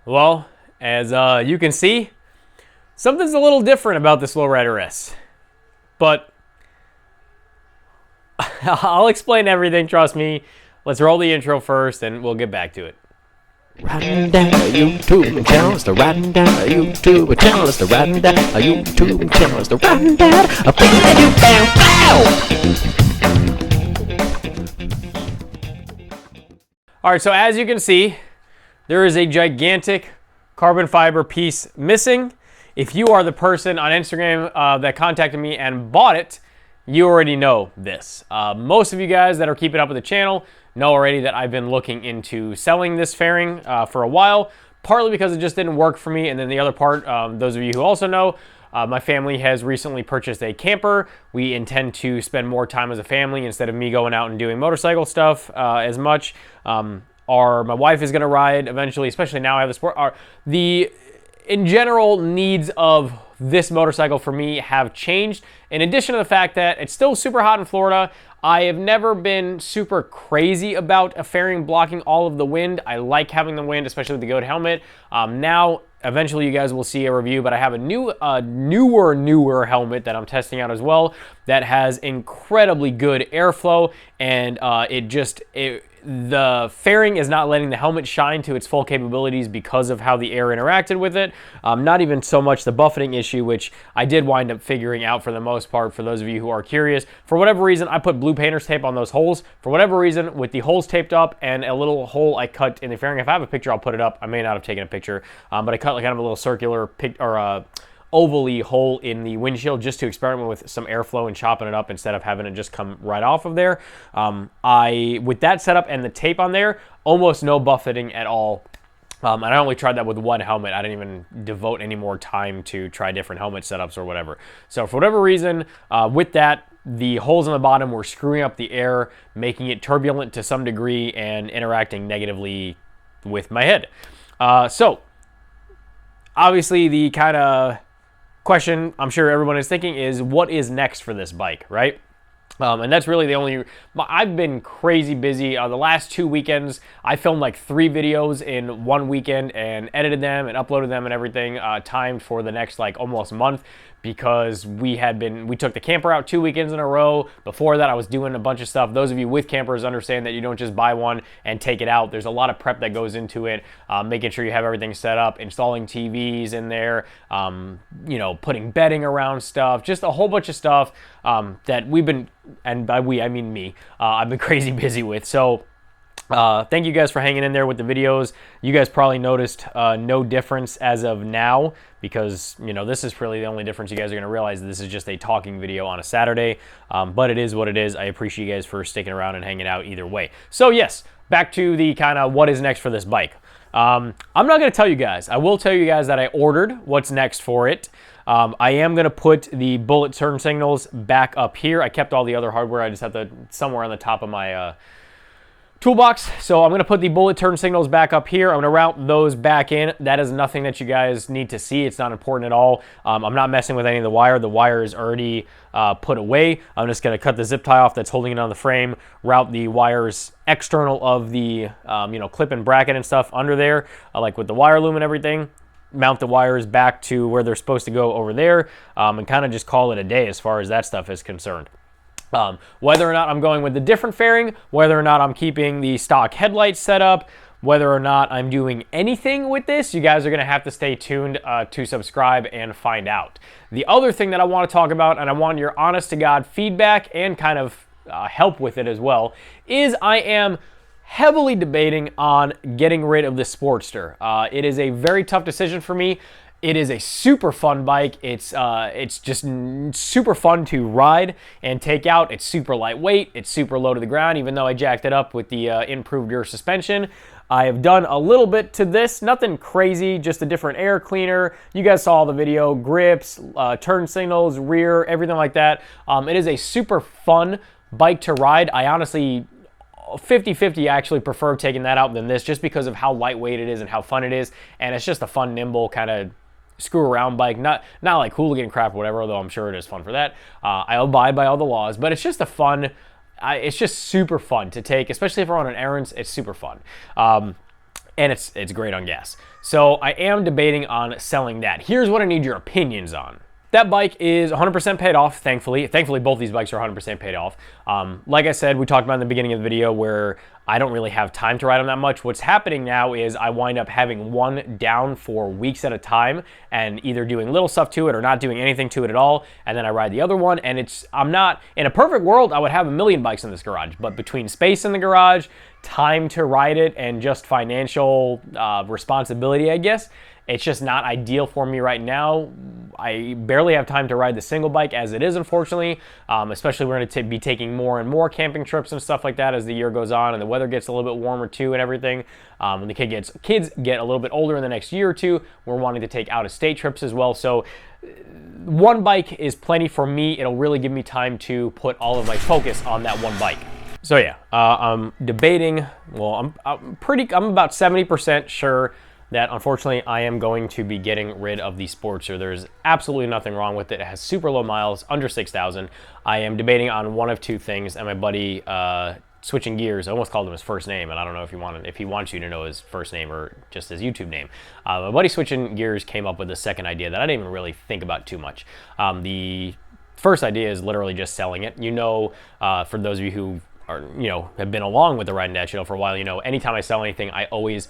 Well, as you can see, something's a little different about this Lowrider S. But I'll explain everything, trust me. Let's roll the intro first and we'll get back to it. Riding down a YouTube channel, it's the riding down a YouTube channel, it's the riding down a YouTube channel, it's the riding down a Alright, so as you can see, there is a gigantic carbon fiber piece missing. If you are the person on Instagram that contacted me and bought it, you already know this. Most of you guys that are keeping up with the channel know already that I've been looking into selling this fairing for a while, partly because it just didn't work for me, and then the other part, those of you who also know, my family has recently purchased a camper. We intend to spend more time as a family instead of me going out and doing motorcycle stuff as much. My wife is going to ride eventually, especially now I have the sport. In general, needs of this motorcycle for me have changed. In addition to the fact that it's still super hot in Florida, I have never been super crazy about a fairing blocking all of the wind. I like having the wind, especially with the goat helmet. Now, eventually you guys will see a review, but I have a newer helmet that I'm testing out as well that has incredibly good airflow, and the fairing is not letting the helmet shine to its full capabilities because of how the air interacted with it. Not even so much the buffeting issue, which I did wind up figuring out for the most part, for those of you who are curious. For whatever reason, I put blue painter's tape on those holes. For whatever reason, with the holes taped up and a little hole I cut in the fairing, if I have a picture, I'll put it up. I may not have taken a picture, but I cut like kind of a little circular ovally hole in the windshield just to experiment with some airflow and chopping it up instead of having it just come right off of there. With that setup and the tape on there, almost no buffeting at all. And I only tried that with one helmet. I didn't even devote any more time to try different helmet setups or whatever. So for whatever reason, with that, the holes on the bottom were screwing up the air, making it turbulent to some degree and interacting negatively with my head. So obviously the kind of question I'm sure everyone is thinking is, what is next for this bike, right? And that's really the only... I've been crazy busy. The last 2 weekends, I filmed like 3 videos in one weekend and edited them and uploaded them and everything, timed for the next like almost month, because we took the camper out 2 weekends in a row. Before that, I was doing a bunch of stuff. Those of you with campers understand that you don't just buy one and take it out. There's a lot of prep that goes into it, making sure you have everything set up, installing TVs in there, putting bedding around stuff, just a whole bunch of stuff that we've been, and by we, I mean me, I've been crazy busy with. So thank you guys for hanging in there with the videos. You guys probably noticed no difference as of now, because this is really the only difference you guys are going to realize. That this is just a talking video on a Saturday, but it is what it is. I appreciate you guys for sticking around and hanging out either way. So yes, back to the kind of what is next for this bike. I'm not going to tell you guys. I will tell you guys that I ordered what's next for it. I am going to put the bullet turn signals back up here. I kept all the other hardware. I just have to somewhere on the top of my toolbox. So I'm going to put the bullet turn signals back up here. I'm going to route those back in. That is nothing that you guys need to see. It's not important at all. I'm not messing with any of the wire. The wire is already put away. I'm just going to cut the zip tie off that's holding it on the frame, route the wires external of the clip and bracket and stuff under there, like with the wire loom and everything. Mount the wires back to where they're supposed to go over there, and kind of just call it a day as far as that stuff is concerned. Whether or not I'm going with the different fairing, whether or not I'm keeping the stock headlights set up, whether or not I'm doing anything with this, you guys are going to have to stay tuned to subscribe and find out. The other thing that I want to talk about, and I want your honest to God feedback and kind of help with it as well, is I am heavily debating on getting rid of the Sportster. It is a very tough decision for me. It is a super fun bike. It's just super fun to ride and take out. It's super lightweight. It's super low to the ground, even though I jacked it up with the improved rear suspension. I have done a little bit to this, nothing crazy, just a different air cleaner. You guys saw the video, grips, turn signals, rear, everything like that. It is a super fun bike to ride. I honestly 50-50 actually prefer taking that out than this, just because of how lightweight it is and how fun it is. And it's just a fun, nimble kind of screw around bike, not like hooligan crap or whatever, although I'm sure it is fun for that. I abide by all the laws, but it's just a fun, it's just super fun to take, especially if we're on an errands. It's super fun. and it's great on gas. So I am debating on selling that. Here's what I need your opinions on. That bike is 100% paid off, thankfully. Thankfully, both these bikes are 100% paid off. Like I said, we talked about in the beginning of the video where I don't really have time to ride them that much. What's happening now is I wind up having one down for weeks at a time and either doing little stuff to it or not doing anything to it at all. And then I ride the other one, and I'm not, in a perfect world, I would have a million bikes in this garage. But between space in the garage, time to ride it, and just financial responsibility, I guess, it's just not ideal for me right now. I barely have time to ride the single bike as it is, unfortunately. Especially we're going to be taking more and more camping trips and stuff like that as the year goes on and the weather gets a little bit warmer too and everything. When the kids get a little bit older in the next year or two, we're wanting to take out-of-state trips as well. So one bike is plenty for me. It'll really give me time to put all of my focus on that one bike. So yeah, I'm debating. Well, I'm about 70% sure that unfortunately I am going to be getting rid of the Sportster. There's absolutely nothing wrong with it. It has super low miles, under 6,000. I am debating on one of two things, and my buddy switching gears, I almost called him his first name, and I don't know if he wants you to know his first name or just his YouTube name. My buddy switching gears came up with a second idea that I didn't even really think about too much. The first idea is literally just selling it. For those of you who are, have been along with the Riding Dad channel for a while, anytime I sell anything, I always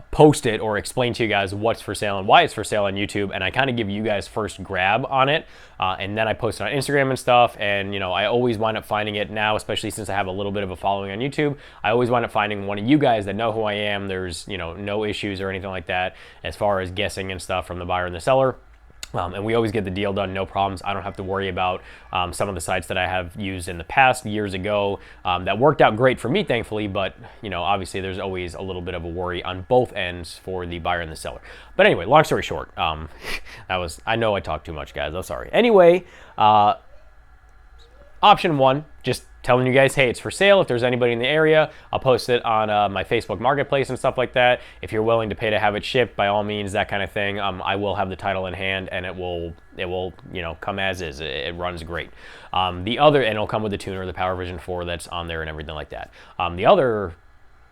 post it or explain to you guys what's for sale and why it's for sale on YouTube, and I kind of give you guys first grab on it, and then I post it on Instagram and stuff, and I always wind up finding it now, especially since I have a little bit of a following on YouTube. I always wind up finding one of you guys that know who I am. There's no issues or anything like that as far as guessing and stuff from the buyer and the seller. And we always get the deal done, no problems. I don't have to worry about some of the sites that I have used in the past years ago that worked out great for me, thankfully. But, obviously there's always a little bit of a worry on both ends for the buyer and the seller. But anyway, long story short, I know I talked too much, guys. I'm sorry. Anyway, option one, just telling you guys, hey, it's for sale. If there's anybody in the area, I'll post it on my Facebook Marketplace and stuff like that. If you're willing to pay to have it shipped, by all means, that kind of thing. I will have the title in hand, and it will come as is. It runs great. And it'll come with the tuner, the Power Vision 4 that's on there and everything like that. The other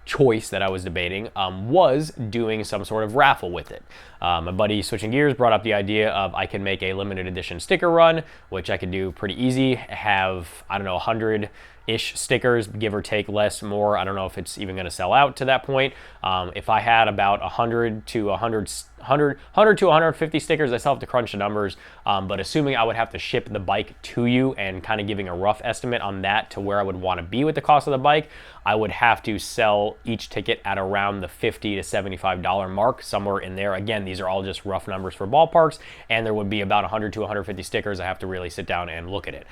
choice that I was debating was doing some sort of raffle with it. My buddy Switching Gears brought up the idea of I can make a limited edition sticker run, which I could do pretty easy. Have, I don't know, 100-ish stickers, give or take, less, more. I don't know if it's even going to sell out to that point. If I had about 100 to 150 stickers, I still have to crunch the numbers, but assuming I would have to ship the bike to you and kind of giving a rough estimate on that to where I would want to be with the cost of the bike, I would have to sell each ticket at around the $50 to $75 mark, somewhere in there. Again, these are all just rough numbers for ballparks, and there would be about 100 to 150 stickers. I have to really sit down and look at it.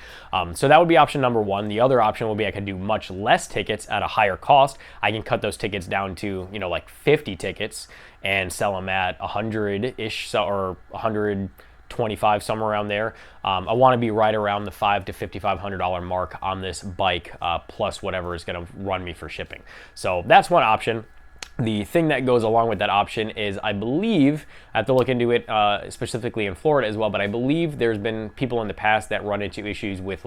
So that would be option number one. The other option would be I could do much less tickets at a higher cost. I can cut those tickets down to, like 50 tickets and sell them at 100-ish or 125, somewhere around there. I want to be right around the $500 to $5,500 mark on this bike, plus whatever is going to run me for shipping. So that's one option. The thing that goes along with that option is, I believe, I have to look into it specifically in Florida as well, but I believe there's been people in the past that run into issues with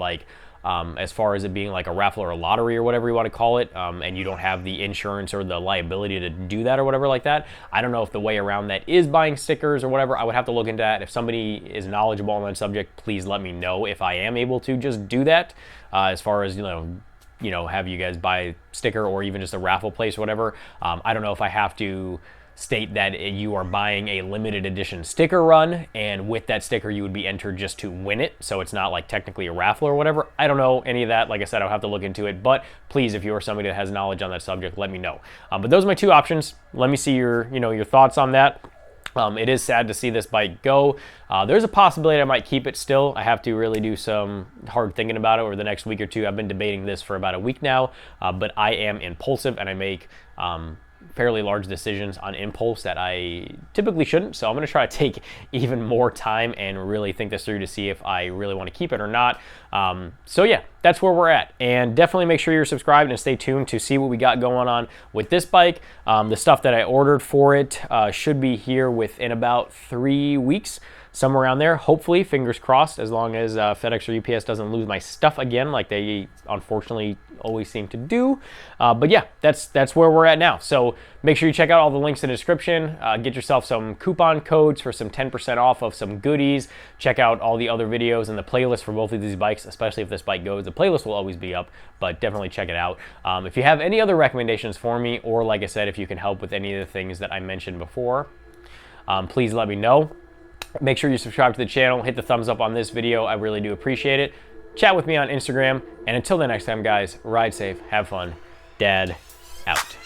as far as it being like a raffle or a lottery or whatever you want to call it, and you don't have the insurance or the liability to do that or whatever like that. I don't know if the way around that is buying stickers or whatever. I would have to look into that. If somebody is knowledgeable on that subject, please let me know if I am able to just do that, as far as, have you guys buy a sticker or even just a raffle place or whatever. I don't know if I have to state that you are buying a limited edition sticker run, and with that sticker you would be entered just to win it, so it's not like technically a raffle or whatever. I don't know any of that. Like I said, I'll have to look into it, but please, if you are somebody that has knowledge on that subject, let me know. But those are my two options. Let me see your thoughts on that. It is sad to see this bike go. There's a possibility I might keep it still. I have to really do some hard thinking about it over the next week or two. I've been debating this for about a week now, but I am impulsive and I make fairly large decisions on impulse that I typically shouldn't. So I'm going to try to take even more time and really think this through to see if I really want to keep it or not. So yeah, that's where we're at. And definitely make sure you're subscribed and stay tuned to see what we got going on with this bike. The stuff that I ordered for it should be here within about 3 weeks. Somewhere around there, hopefully, fingers crossed, as long as FedEx or UPS doesn't lose my stuff again like they unfortunately always seem to do. But yeah, that's where we're at now. So Make sure you check out all the links in the description. Get yourself some coupon codes for some 10% off of some goodies. Check out all the other videos and the playlist for both of these bikes, especially if this bike goes. The playlist will always be up, but definitely check it out. If you have any other recommendations for me, or like I said, if you can help with any of the things that I mentioned before, please let me know. Make sure you subscribe to the channel, hit the thumbs up on this video. I really do appreciate it. Chat with me on Instagram. And until the next time, guys, ride safe, have fun. Dad out.